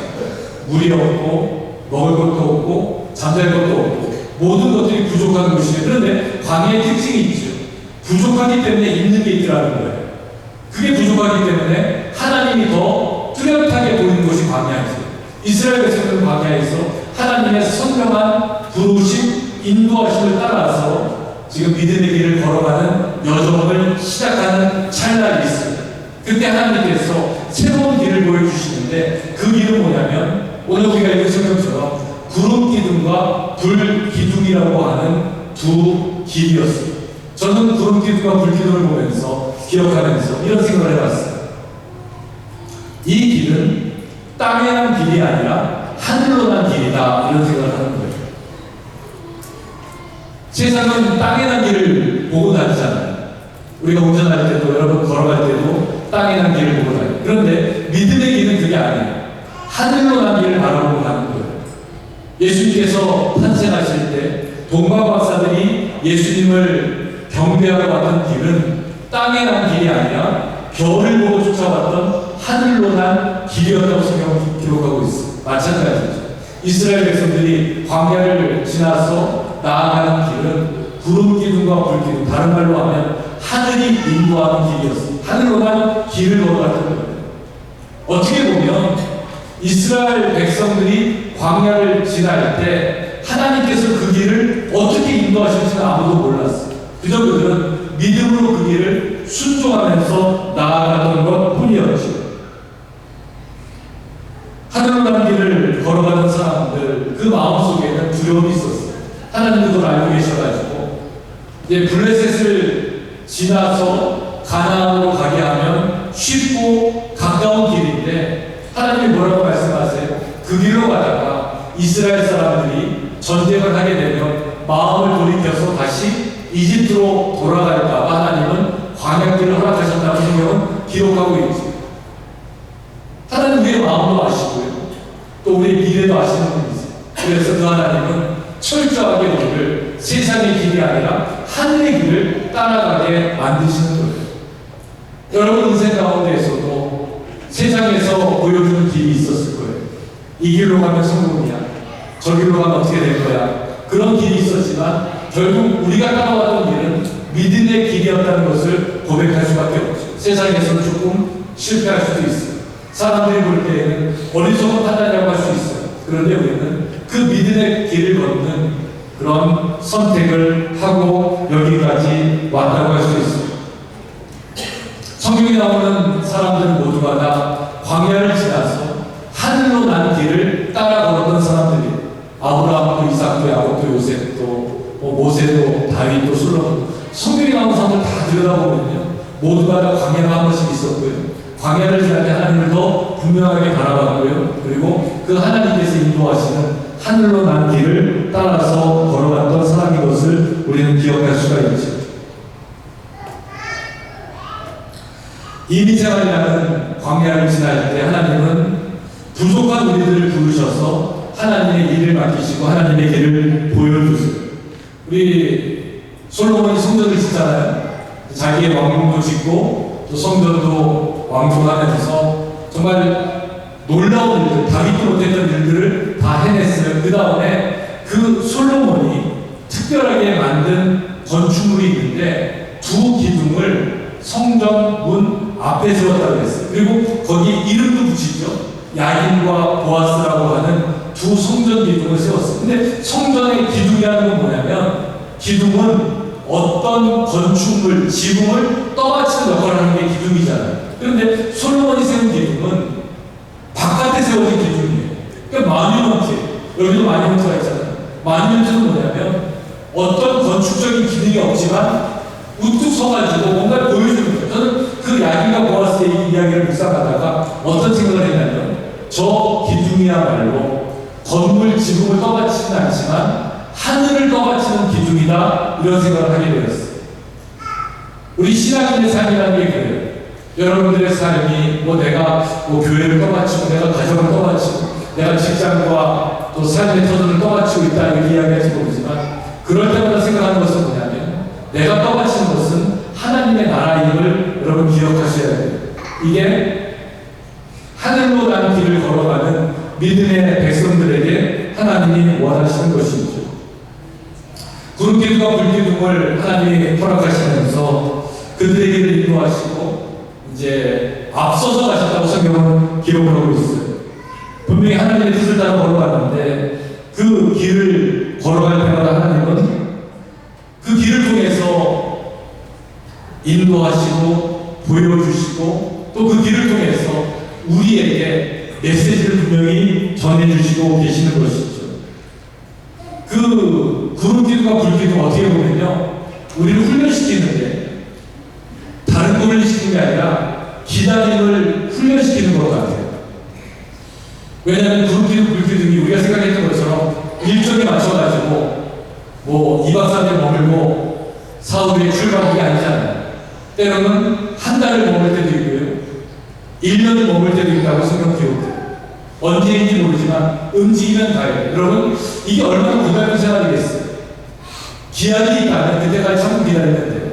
물이 없고 먹을 것도 없고 잠잘 것도 없고 모든 것들이 부족한 곳이에요. 그런데 광야의 특징이 있죠. 부족하기 때문에 있는 게 있더라는 거예요. 그게 부족하기 때문에 하나님이 더 뚜렷하게 보이는 곳이 광야이죠. 이스라엘 백성들은 광야에서 하나님의 선명한 부르심, 인도하심을 따라서 지금 믿음의 길을 걸어가는 여정을 시작하는 찰나에 있어요. 그때 하나님께서 새로운 길을 보여주시는데 그 길은 뭐냐면 오늘 우리가 읽은 성경처럼 구름 기둥과 불 기둥이라고 하는 두 길이었어요. 저는 구름 기둥과 불 기둥을 보면서 기억하면서 이런 생각을 해봤어요. 이 길은 땅에 난 길이 아니라 하늘로 난 길이다, 이런 생각을 하는 거예요. 세상은 땅에 난 길을 보고 다니잖아요. 우리가 운전할 때도 여러분 걸어갈 때도 땅에 난 길을 보고 다녀요. 그런데 믿음의 길은 그게 아니에요. 하늘로 난 길을 바라보고 가는 거예요. 예수님께서 탄생하실 때 동방 박사들이 예수님을 경배하러 왔던 길은 땅에 난 길이 아니라 별을 보고 쫓아왔던 하늘로 난 길이었다고 성경은 기록하고 있어요. 마찬가지죠. 이스라엘 백성들이 광야를 지나서 나아가는 길은 구름 기둥과 불 기둥, 다른 말로 하면 하늘이 인도하는 길이었어요. 하늘로 난 길을 걸어갔던 거예요. 어떻게 보면 이스라엘 백성들이 광야를 지날 때 하나님께서 그 길을 어떻게 인도하실지는 아무도 몰랐어요. 그저 그들은 믿음으로 그 길을 순종하면서 나아가던 것 뿐이었죠. 하늘로 난 길을 걸어가는 사람들, 그 마음속에는 두려움이 있었어요. 하나님도 그걸 알고 계셔가지고 이제 블레셋을 지나서 가나안으로 가게 하면 쉽고 가까운 길인데 하나님이 뭐라고 말씀하세요? 그 길로 가다가 이스라엘 사람들이 전쟁을 하게 되면 마음을 돌이켜서 다시 이집트로 돌아갈까 봐 하나님은 광야길을 허락하셨다는 성경은 기록하고 있죠. 하나님 우리의 마음도 아시고요. 또 우리의 미래도 아시는 분이세요. 그래서 그 하나님은 철저하게 우리를 세상의 길이 아니라 하늘의 길을 따라가게 만드시는 거예요. 여러분 인생 가운데에서도 세상에서 보여주는 길이 있었을 거예요. 이 길로 가면 성공이야. 저 길로 가면 어떻게 될 거야. 그런 길이 있었지만 결국 우리가 따라왔던 길은 믿음의 길이었다는 것을 고백할 수밖에 없죠. 세상에서는 조금 실패할 수도 있어요. 사람들이 볼 때에는 어리석은 판단이라고 할 수 있어요. 그런데 우리는 그 믿음의 길을 걷는 그런 선택을 하고 여기까지 왔다고 할 수 있어요. 성경에 나오는 사람들은 모두가 다 광야를 지나서 하늘로 난 길을 따라 걸었던 사람들이에요. 아브라함도 이삭도 야곱도 요셉도 모세도 다윗도 솔로몬도 성경에 나오는 사람들 다 들여다보면요 모두가 다 광야가 한 번씩 있었고요. 광야를 지날 때 하나님을 더 분명하게 바라봤고요. 그리고 그 하나님께서 인도하시는 하늘로 난 길을 따라서 걸어갔던 사람인 것을 우리는 기억할 수가 있죠. 이민생활이라는 광야를 지날 때 하나님은 부족한 우리들을 부르셔서 하나님의 일을 맡기시고 하나님의 길을 보여주세요. 우리 솔로몬이 성전을 짓잖아요. 자기의 왕궁도 짓고 또 성전도 왕조하면서 정말 놀라운 일들, 다윗도 못했던 일들을 다 해냈으면 그 다음에 그 솔로몬이 특별하게 만든 건축물이 있는데 두 기둥을 성전 문 앞에 세웠다고 했어요. 그리고 거기 이름도 붙이죠. 야긴과 보아스라고 하는 두 성전 기둥을 세웠어요. 근데 성전의 기둥이라는 건 뭐냐면 기둥은 어떤 건축물, 지붕을 떠받치는 역할을 하는 게 기둥이잖아요. 그런데 솔로몬이 세운 기둥은 바깥에 세워진 기둥이에요. 그러니까 마뉴먼트, 여기도 마뉴먼트가 있잖아요. 마뉴먼트는 뭐냐면 어떤 건축적인 기능이 없지만 우뚝 서가지고 뭔가를 보여주는 거예요. 저는 그 야긴과 보아스의 이야기를 묵상하다가 어떤 생각을 했냐면 저 기둥이야말로 건물 지붕을 떠받치지는 않지만 하늘을 떠받치는 기둥이다, 이런 생각을 하게 되었어요. 우리 신앙인의 삶이라는 게 그래요. 여러분들의 삶이 내가 교회를 떠받치고 내가 가정을 떠받치고 내가 직장과 또 삶의 터전을 떠받치고 있다, 이렇게 이야기할지 모르지만 그럴 때마다 생각하는 것은 뭐냐면 내가 떠받치는 것은 하나님의 나라임을 여러분 기억하셔야 돼요. 이게 하늘로 난 길을 걸어가는 믿음의 백성들에게 하나님이 원하시는 것이죠. 구름기둥과 불기둥을 하나님이 허락하시면서 그들의 길을 인도하시고 이제 앞서서 가셨다고 성경은 기록을 하고 있어요. 분명히 하나님의 뜻을 따라 걸어갔는데 그 길을 걸어갈 때마다 하나님은 그 길을 통해서 인도하시고 보여주시고 또 그 길을 통해서 우리에게 메시지를 분명히 전해주시고 계시는 것이죠. 그 구름기둥과 불기둥 어떻게 보면요, 우리를 훈련시키는데 다른 걸 시키는 게 아니라 기다림을 훈련시키는 것 같아요. 왜냐하면 구름기둥, 불기둥이 우리가 생각했던 것처럼 일정에 맞춰가지고 2박 3일 머물고 사흘에 출발하는 게 아니잖아요. 때로는 한 달을 머물 때도 있고요, 1년을 머물 때도 있다고 성경 기록돼요. 언제인지 모르지만 움직이면 가요. 여러분, 이게 얼마나 고달픈 생활이겠어요. 기한이 있다면 그때까지 참고 기다리면 돼요.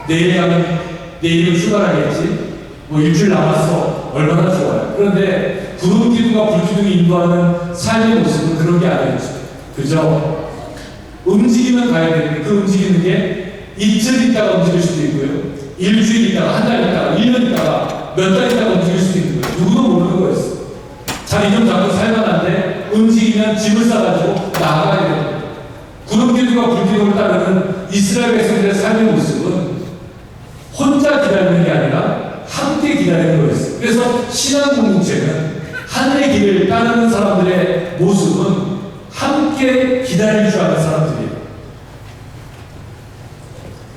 내일 가면 내일은 출발하겠지, 일주일 남았어, 얼마나 좋아요. 그런데 구름기둥과 불기둥이 인도하는 삶의 모습은 그런 게 아니었죠. 그죠? 움직이면 가야 되는데 그 움직이는 게 이틀 있다가 움직일 수도 있고요, 일주일 있다가, 한 달 있다가, 1년 있다가, 몇 달 있다가 움직일 수도 있는 거예요. 누구도 모르는 거였어요. 자리 좀 잡고 살만한데 움직이면 짐을 싸가지고 나가야 되는 거예요. 구름기둥과 불기둥을 따르는 이스라엘 백성들의 삶의 모습은 혼자 기다리는 게 아니라 함께 기다리는 거였어요. 그래서 신앙 공동체는 하늘의 길을 따르는 사람들의 모습은 함께 기다릴 줄 아는 사람들이에요.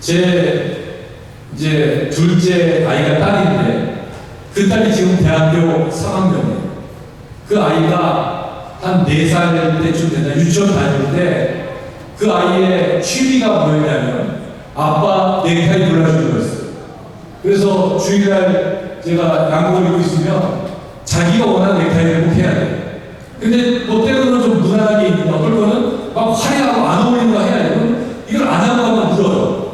제 이제 둘째 아이가 딸인데 그 딸이 지금 대학교 3학년이에요. 그 아이가 한 4살 때쯤 된다, 유치원 다닐 때 그 아이의 취미가 뭐였냐면 아빠 넥타이 골라주는 거였어요. 그래서 주일날 제가 양복을 입고 있으면 자기가 원하는 넥타이를 꼭 해야 돼요. 근데 때로는 좀 무난하게 입는다, 어떨 거는 막 화려하고 안 어울리는 거 해야 돼요. 이걸 안 하고 하면 울어요.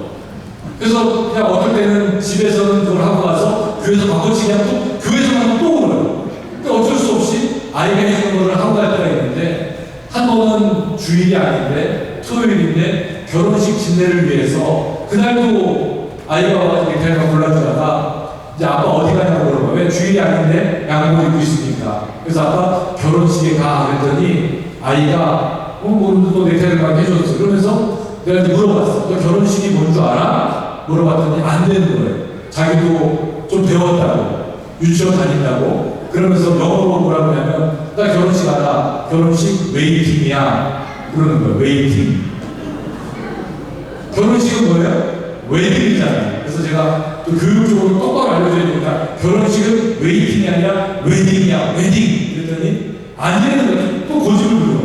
그래서 그냥 어떨 때는 집에서는 그걸 하고 가서 교회에서 바꿔치기 하면 또 교회에서 하면 또 울어요. 그러니까 어쩔 수 없이 아이가 해주는 거를 하고 갈 때가 있는데, 한 번은 주일이 아닌데 토요일인데 결혼식 진례를 위해서 그날도 아이가 와서 넥타이를 골라주다가 이제 아빠 어디 가냐고 물어봐요. 왜 주일이 아닌데 양복을 입고 있습니까? 그래서 아빠 결혼식에 가 그랬더니 아이가 또 넥타이를 막 해줬어. 그러면서 내가 이제 물어봤어. 너 결혼식이 뭔 줄 알아? 물어봤더니 안 되는 거예요. 자기도 좀 배웠다고, 유치원 다닌다고. 그러면서 영어로 뭐라고 하냐면 나 결혼식 알아. 결혼식 웨이팅이야. 그러는 거예요. 웨이팅. 결혼식은 뭐예요? 웨딩이잖아요. 그래서 제가 또 교육적으로 똑바로 알려줘야 되니까 결혼식은 웨이팅이 아니라 웨딩이야. 웨딩. 그랬더니 안 되는 거예요. 또 고집을 부려.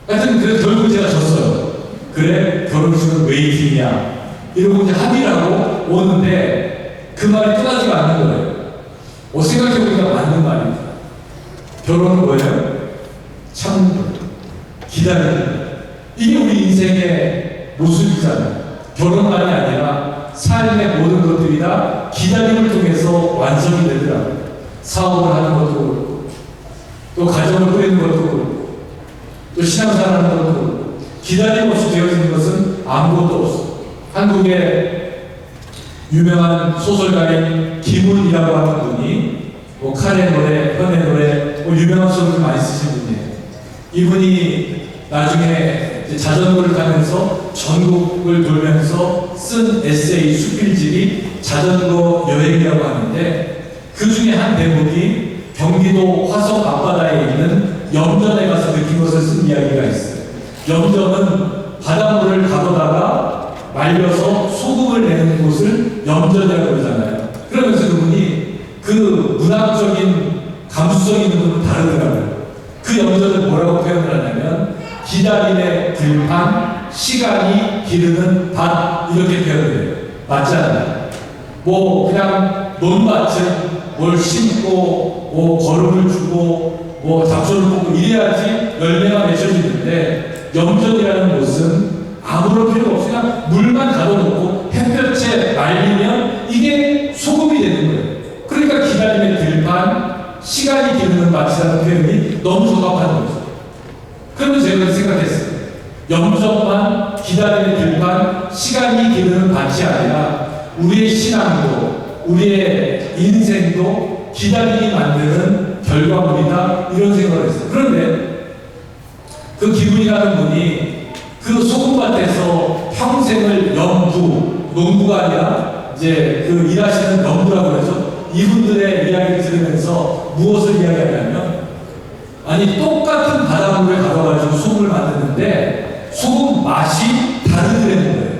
하여튼 그래서 결국 제가 졌어요. 그래, 결혼식은 웨이팅이야. 이러고 이제 합의를 하고 오는데 그 말이 떠나지가 않는 거예요. 생각해보니까 맞는 말입니다. 결혼은 뭐예요? 참 기다리는 거예요. 이게 우리 인생의 모습이잖아요. 결혼만이 아니라 삶의 모든 것들이 다 기다림을 통해서 완성이 되더라고요. 사업을 하는 것도 그렇고, 또 가정을 꾸리는 것도 그렇고, 또 신앙생활 하는 것도 그렇고, 기다림 없이 되어지는 것은 아무것도 없어요. 한국의 유명한 소설가인 김훈이라고 하는 분이 칼의 노래, 현의 노래, 유명한 소설을 많이 쓰신 분이에요. 이분이 나중에 자전거를 타면서 전국을 돌면서 쓴 에세이 수필집이 자전거 여행이라고 하는데, 그 중에 한 대목이 경기도 화성 앞바다에 있는 염전에 가서 느낀 것을 쓴 이야기가 있어요. 염전은 바닷물을 가둬다가 말려서 소금을 내는 곳을 염전이라고 그러잖아요. 그러면서 그분이 그 문학적인 감수성 있는 부분은 다르더라고요. 그 염전을 뭐라고 표현을 하냐면 기다림의 들판, 시간이 기르는 밭, 이렇게 표현을 해요. 맞지 않나요? 뭐 그냥 논밭은 뭘 심고 뭐 거름을 주고 뭐 잡초를 뽑고 이래야지 열매가 맺혀지는데, 염전이라는 곳은 아무런 필요 없이 그냥 물만 가둬놓고 햇볕에 말리면 이게 소금이 되는 거예요. 그러니까 기다림의 들판, 시간이 기르는 밭이라는 표현이 너무 적합한 거죠. 그러면 제가 생각했어요. 염전만 기다림의 들판, 시간이 기르는 밭이 아니라 우리의 신앙도, 우리의 인생도 기다림이 만드는 결과물이다, 이런 생각을 했어요. 그런데 그 기분이라는 분이 그 소금밭에서 평생을 농부가 아니라 이제 그 일하시는 농부라고 그러죠. 이분들의 이야기를 들으면서 무엇을 이야기하냐면, 아니 똑같은 바닷물을 가둬가지고 소금을 만드는데 소금 맛이 다르더라는 거예요.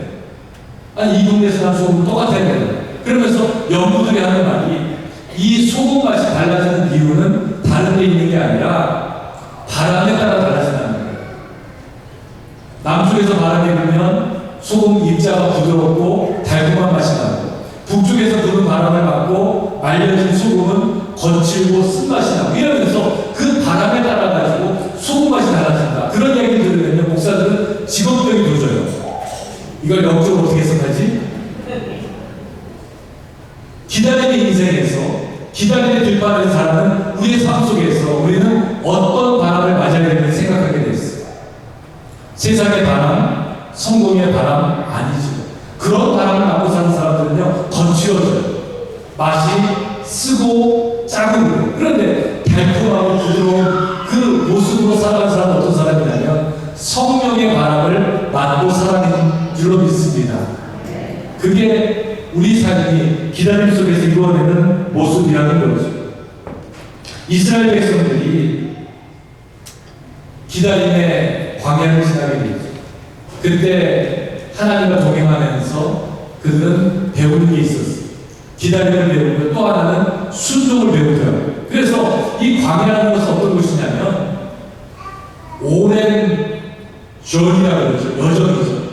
아니 이 동네에서 난 소금은 똑같아야 되는. 그러면서 연구들이 하는 말이, 이 소금 맛이 달라지는 이유는 다른 데 있는 게 아니라 바람에 따라 달라진다는 거예요. 남쪽에서 바람이 불면 소금 입자가 부드럽고 달콤한 맛이 나고, 북쪽에서 부는 바람을 맞고 말려진 소금은 거칠고 쓴맛이 나고, 이러면서 그 바람에 따라 가지고 소금 맛이 달라진다. 그런 이야기를 들으면 목사들은 직업병이 도져요. 이걸 영적으로 어떻게 해석하지? 기다림의 인생에서, 기다림의 들판에서 살아가는 우리의 삶 속에서 우리는 어떤 바람을 맞아야 되는지 생각하게 됐어요. 세상의 바람, 성공의 바람 아니죠. 그런 바람을 맞고 사는 사람들은요, 거칠어져요. 맛이 쓰고 짜고 그래요. 그런데 달콤하고 부드러운 그 모습으로 살아가는 사람은 어떤 사람이냐면 성령의 바람을 맞고 살아가는 줄로 믿습니다. 그게 우리 삶이 기다림 속에서 이루어내는 모습이라는 거죠. 이스라엘 백성들이 기다림의 광야를 지나게 되죠. 그때 하나님과 동행하면서 그들은 배우는 게 있었어요. 기다림을 배우고 또 하나는 순종을 배우더라고요. 그래서 이 광야라는 것은 어떤 곳이냐면 오랜 전이라고 그러죠. 여정이죠.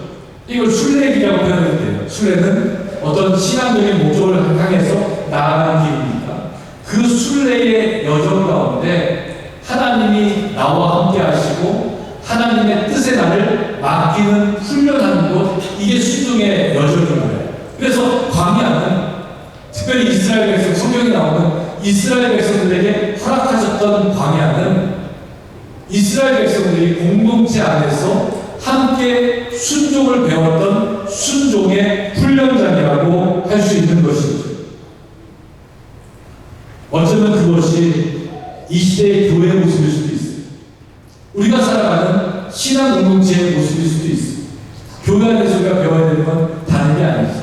이걸 순례길이라고 표현해도 돼요. 순례는 어떤 신앙적인 목적을 향해서 나아가는 길이니까, 그 순례의 여정 가운데 하나님이 나와 함께 하시고 하나님의 뜻에 나를 맡기는 훈련하는 것, 이게 순종의 여정인 거예요. 그래서 광야는 특별히 이스라엘 백성, 성경에 나오는 이스라엘 백성들에게 허락하셨던 광야는 이스라엘 백성들이 공동체 안에서 함께 순종을 배웠던 순종의 훈련장이라고 할 수 있는 것이죠. 어쩌면 그것이 이 시대의 교회의 모습일 수도 있어요. 우리가 살아가는 신앙 공동체의 모습일 수도 있어요. 교회 안에서 우리가 배워야 되는 건 다른 게 아니죠.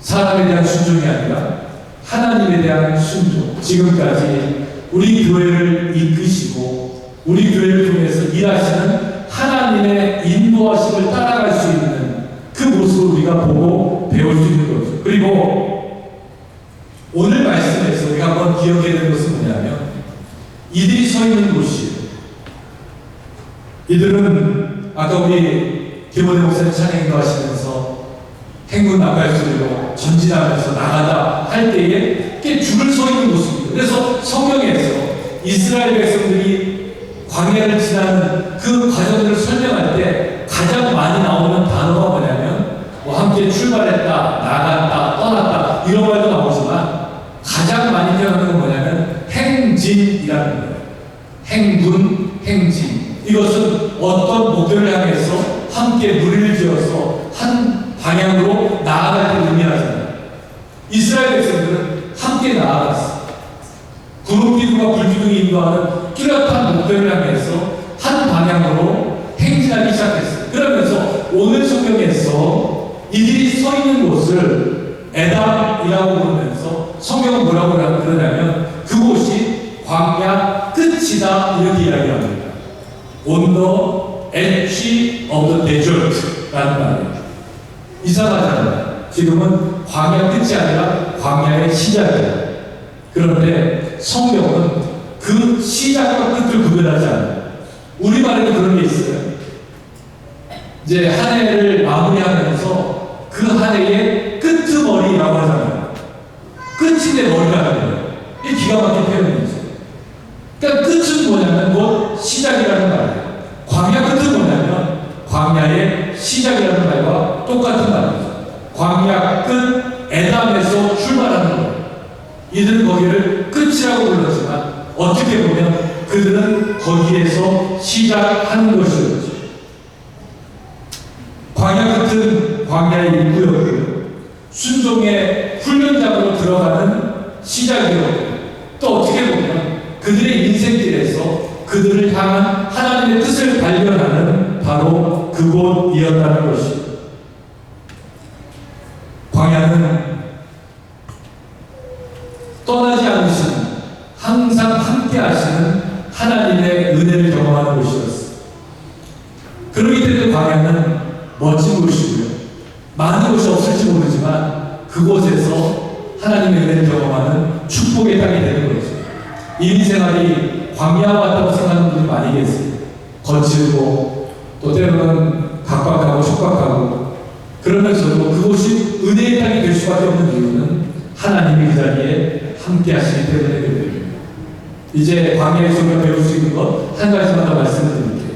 사람에 대한 순종이 아니라 하나님에 대한 순종. 지금까지 우리 교회를 이끄시고 우리 교회를 통해서 일하시는 하나님의 인도하심을 따라갈 수 있는 그 모습을 우리가 보고 배울 수 있는 거죠. 그리고 오늘 말씀에서 우리가 한번 기억해야 되는 것은 뭐냐면, 이들이 서 있는 곳이에요. 이들은 아까 우리 김원혜 목사님 찬양 인도하시면서 행군 나팔소리로 전진하면서 나가다 할 때에 꽤 줄을 서 있는 모습입니다. 그래서 성경에서 이스라엘 백성들이 광야를 지나는 그 과정들을 설명할 때 가장 많이 나오는 단어가 뭐냐면 방향으로 나아갈 때 의미하잖아요. 이스라엘 백성들은 함께 나아갔어. 구름 기둥과 불 기둥이 인도하는 뚜렷한 목표를 향해서 한 방향으로 행진하기 시작했어요. 그러면서 오늘 성경에서 이들이 서 있는 곳을 에담이라고 부르면서 성경은 뭐라고 그러냐면 그곳이 광야 끝이다 이렇게 이야기합니다. On the edge of the desert라는 말이에요. 이상하잖아요. 지금은 광야 끝이 아니라 광야의 시작이에요. 그런데 성경은 그 시작과 끝을 구별하지 않아요. 우리말에도 그런 게 있어요. 이제 한 해를 마무리하면서 그 한 해의 끄트머리라고 하잖아요. 끝인데 머리가 아니에요. 이 기가 막힌 표현이죠. 그러니까 끝은 뭐냐면 곧 시작이라는 말이에요. 광야 끝은 뭐냐면 광야의 시작이라는 말과 똑같은 말이죠. 광야 끝 에담에서 출발하는 거예요. 이들은 거기를 끝이라고 불렀지만 어떻게 보면 그들은 거기에서 시작하는 것이었죠. 광야 끝은 광야의 일부였고요. 순종의 훈련장으로 들어가는 시작이었고 또 어떻게 보면 그들의 인생길에서 그들을 향한 하나님의 뜻을 발견하는 바로 그곳이었다는 것이죠. 광야는 떠나지 않으시는 항상 함께 하시는 하나님의 은혜를 경험하는 곳이었어요. 그렇기 때문에 광야는 멋진 곳이고요. 많은 곳이 없을지 모르지만 그곳에서 하나님의 은혜를 경험하는 축복의 땅이 되는 거죠. 인생활이 광야와 같다고 생각하는 분들이 많이 계세요. 거칠고 또 때로는 각박하고 촉박하고 그러면서도 그곳이 은혜의 땅이 될 수밖에 없는 이유는 하나님이 그 자리에 함께 하시기 때문에 그래요. 이제 광야에서 우리가 배울 수 있는 것 한 가지만 더 말씀을 드릴게요.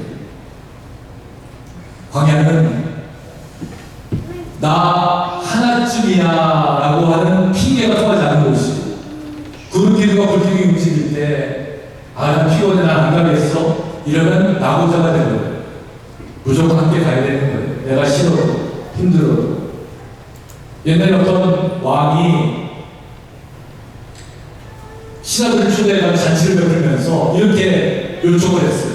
광야는 나 하나쯤이야 라고 하는 핑계가 통하지 않는 곳이에요. 구름 기둥과 불 기둥이 움직일 때 난 피곤해, 난 안 가겠어 이러면 나고자가 되는 거예요. 무조건 함께 가야 되는 거예요. 내가 싫어도 힘들어도. 옛날에 어떤 왕이 신하들을 초대해서 잔치를 베풀면서 이렇게 요청을 했어요.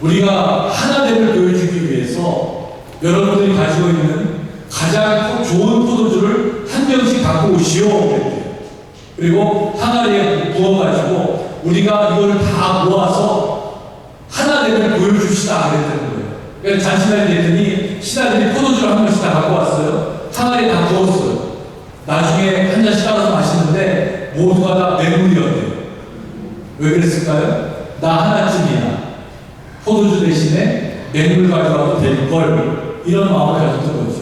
우리가 하나됨을 보여주기 위해서 여러분들이 가지고 있는 가장 좋은 포도주를 한 병씩 갖고 오시오 그랬대요. 그리고 항아리에 부어가지고 우리가 이거를 다 모아서 하나됨을 보여줍시다 그랬다는 거예요. 그러니까 잔치날이 됐더니 신하들이 포도주를 한 병씩 다 갖고 왔어요. 항아리에 다 부었어요. 나중에 한 잔씩 따라서 마시는데 모두가 다 맹물이었대요. 왜 그랬을까요? 나 하나쯤이야. 포도주 대신에 맹물 가져와도 될걸. 이런 마음을 가졌던 거죠.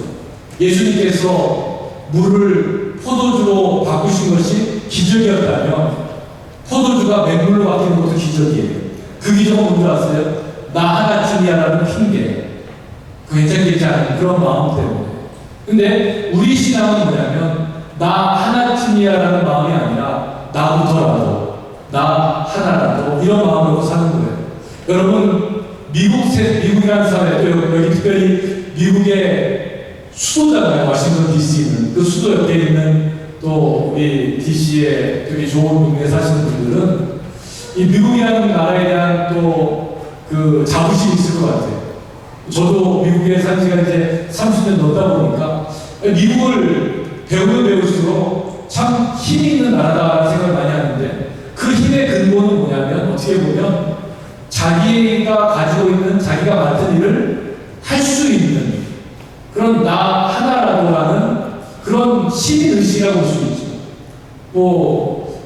예수님께서 물을 포도주로 바꾸신 것이 기적이었다면 포도주가 맹물로 바뀌는 것도 기적이에요. 그 기적은 뭔지 아세요? 나 하나쯤이야라는 핑계. 괜찮겠지 않은 그런 마음 때문에. 근데 우리 신앙은 뭐냐면 나 하나쯤이야라는 마음이 아니라 나부터라도 나 하나라도 이런 마음으로 사는 거예요. 여러분 미국이라는 사회 또 여기 특별히 미국의 수도잖아요. 워싱턴 DC는 그 수도 옆에 있는 또 우리 DC에 되게 좋은 동네에 사시는 분들은 이 미국이라는 나라에 대한 또 그 자부심이 있을 것 같아요. 저도 미국에 산 지가 이제 30년 넘다 보니까 미국을 배우면 배울수록 참 힘이 있는 나라다라는 생각을 많이 하는데 그 힘의 근본은 뭐냐면 어떻게 보면 자기가 가지고 있는 자기가 맡은 일을 할 수 있는 그런 나 하나라도라는 그런 시민의식이라고 볼 수 있죠. 뭐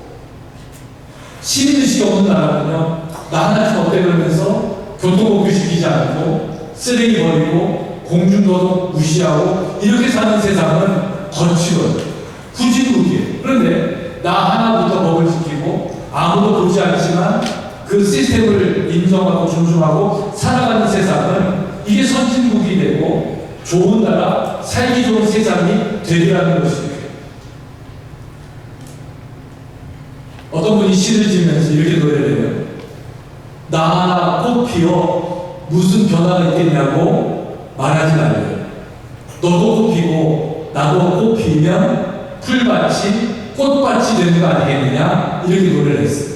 시민의식이 없는 나라는요 나 하나쯤 어때 그러면서 교통법규 지키지 않고 쓰레기 버리고 공중도덕 무시하고 이렇게 사는 세상은 거칠어요. 후진국이에요. 그런데 나 하나부터 법을 지키고 아무도 보지 않지만 그 시스템을 인정하고 존중하고 살아가는 세상은 이게 선진국이 되고 좋은 나라, 살기 좋은 세상이 되리라는 것이에요. 어떤 분이 시를 지으면서 이렇게 노래를 해요. 나 하나 꽃 피어 무슨 변화가 있겠냐고 말하지 말래요. 너도 꽃 피고 나도 꽃 피면 풀밭이 꽃밭이 되는 거 아니겠느냐 이렇게 노래를 했어요.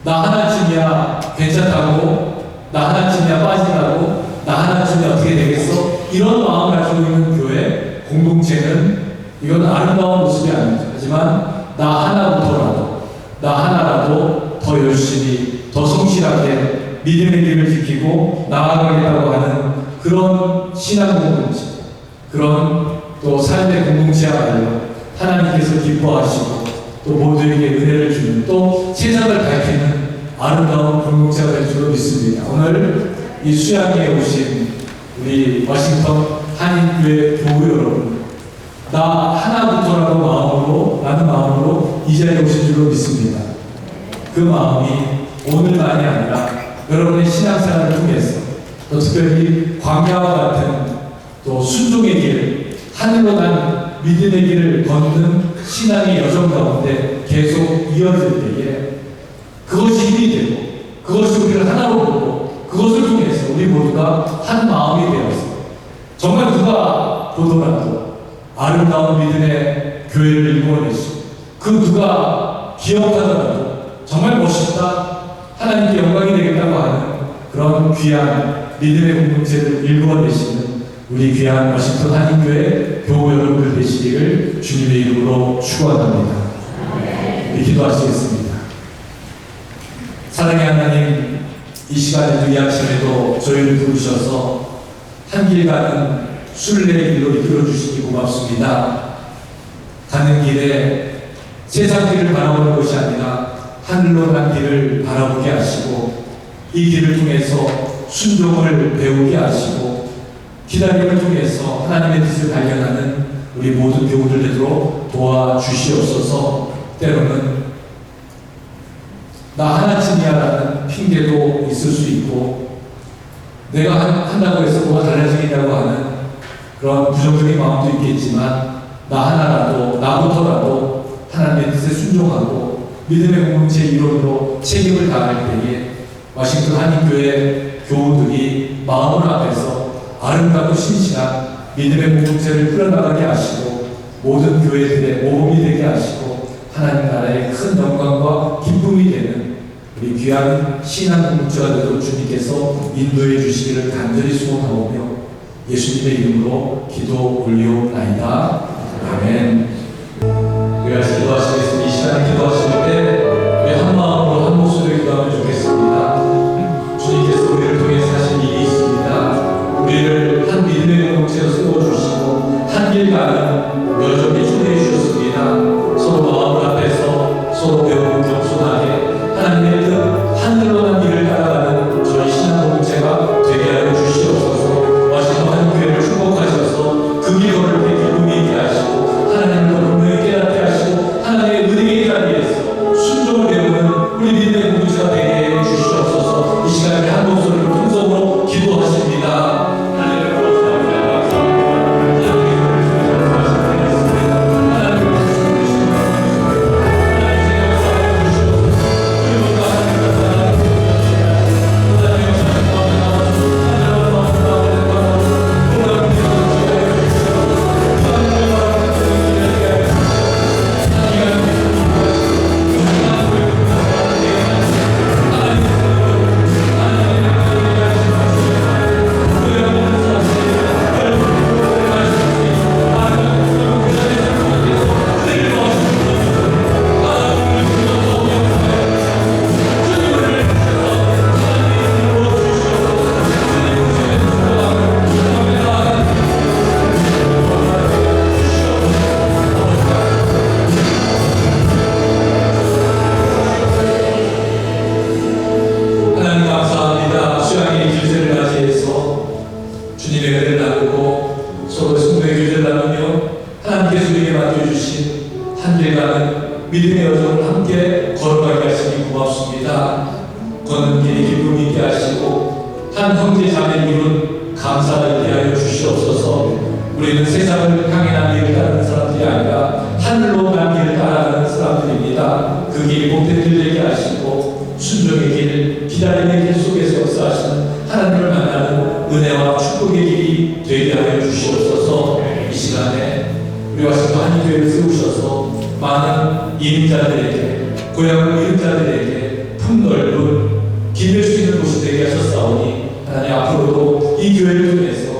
나 하나쯤이야 괜찮다고, 나 하나쯤이야 빠진다고, 나 하나쯤이야 어떻게 되겠어? 이런 마음을 가지고 있는 교회 공동체는 이건 아름다운 모습이 아니죠. 하지만 나 하나부터라도, 나 하나라도 더 열심히, 더 성실하게 믿음의 길을 지키고 나아가겠다고 하는 그런 신앙 공동체, 그런 또 삶의 공동체야말로 하나님께서 기뻐하시고 또 모두에게 은혜를 주는, 또 세상을 밝히는 아름다운 공동체가 될 줄로 믿습니다. 오늘 이 수양에 오신 우리 워싱턴 한인교회 교우 여러분, 나 하나부터라도 마음으로, 라는 마음으로 이 자리에 오신 줄로 믿습니다. 그 마음이 오늘만이 아니라 여러분의 신앙생활을 통해서 또 특별히 광야와 같은 또 순종의 길, 하늘로 난 믿음의 길을 걷는 신앙의 여정 가운데 계속 이어질 때에 그것이 힘이 되고, 그것이 우리를 하나로 보고, 그것을 통해서 우리 모두가 한 마음이 되어서 정말 누가 보더라도 아름다운 믿음의 교회를 일궈내시고, 그 누가 기억하더라도 정말 멋있다, 하나님께 영광이 되겠다고 하는 그런 귀한 믿음의 공동체를 일궈내시는 우리 귀한 워싱턴 한인교회 교우 여러분들 되시기를 주님의 이름으로 축원합니다. 네, 기도하시겠습니다. 사랑의 하나님, 이 시간에도 이 아침에도 저희를 부르셔서 한 길 가는 순례의 길로 이끌어 주시기 고맙습니다. 가는 길에 세상 길을 바라보는 것이 아니라 하늘로 난 길을 바라보게 하시고, 이 길을 통해서 순종을 배우게 하시고, 기다림을 통해서 하나님의 뜻을 발견하는 우리 모든 교우들 되도록 도와주시옵소서. 때로는 나 하나쯤이야라는 핑계도 있을 수 있고, 내가 한다고 해서 뭐가 달라지겠다고 하는 그런 부정적인 마음도 있겠지만, 나 하나라도, 나부터라도 하나님의 뜻에 순종하고 믿음의 공동체의 일원으로 책임을 다할 때에 워싱턴 한인교회 교우들이 마음을 앞에서 아름답고 신실한 믿음의 공동체를 꾸려나가게 하시고, 모든 교회들의 모범이 되게 하시고, 하나님 나라의 큰 영광과 기쁨이 되는 우리 귀한 신앙 공동체가 되도록 주님께서 인도해 주시기를 간절히 소원하오며 예수님의 이름으로 기도 올리옵나이다. 아멘. 우리 같이 기도하시겠습니다. 이 시간에 기도하실 때 우리 한 마음으로 한 목소리로 기도하면 좋겠습니다. 주님께서 우리를 통해서 하신 일이 있습니다. 우리를 한 믿음의 공동체로 세워주시고 한 길 가는 여정에 초대해 주셨습니다. 서로 마음을 앞에서 서로 배우고 겸손하게 하나님의 뜻, 하늘로 난 길을 따라가는 저희 신앙 공동체가 되게 하여 주시옵소서. 워싱턴 한인교회를 축복하셔서 그 길 걸을 때 기쁨이 있게 하시고, 하나님을 분명히 깨닫게 하시고, 하나님의 은혜의 자리에서 순종을 배우는 우리 믿음의 공동체가 되게 해 주시옵소서. 이 시간에 한 목소리로 통성으로 기도하십니다. 믿음의 여정을 함께 걸어가게 하시니 고맙습니다. 걷는 길이 기쁨이 있게 하시고 한 형제 자매를 이룬 감사를 있게 하여 주시옵소서. 우리는 세상을 향해 난 길을 따르는 사람들이 아니라 하늘로 난 길을 따라가는 사람들입니다. 그 길이 복된 길 되게 하시고 순종의 길, 기다림의 길 속에서 역사하시는 하나님을 만나는 은혜와 축복의 길이 되게 하여 주시옵소서. 이 시간에 우리 와신도 한인교회를 세우셔서 많은 이민자들에게, 고향 이민자들에게 품넓은 기댈 수 있는 곳이 되게 하셨사오니 하나님 앞으로도 이 교회를 통해서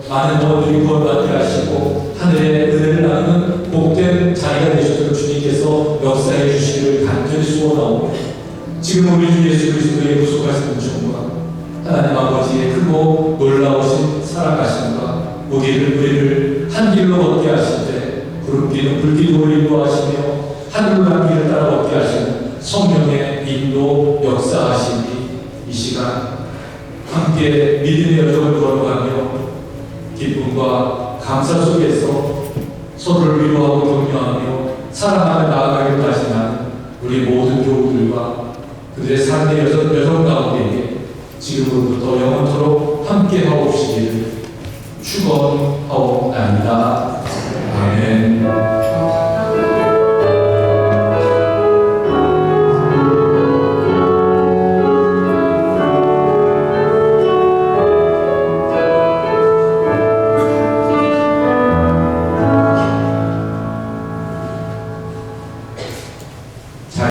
많은 영혼들이 구원받게 하시고 하늘의 은혜를 나누는 복된 자리가 되셔서 주님께서 역사해 주시기를 간절히 소원하오며, 지금 우리 주 예수 그리스도의 구속하신 은총과 하나님 아버지의 크고 놀라우신 사랑하심과 우리를 한 길로 걷게 하시되 구름비는 불기둥을 인도하시며 하늘로 간 길을 따라 걷게 하시는 성령의 인도 역사하시니 이 시간 함께 믿음의 여정을 걸어가며 기쁨과 감사 속에서 서로를 위로하고 격려하며 사랑하며 나아가기로 하시는 우리 모든 교우들과 그들의 삶의 여정 가운데 지금부터 영원토록 함께 하옵시기를 축원하옵나이다. 아멘.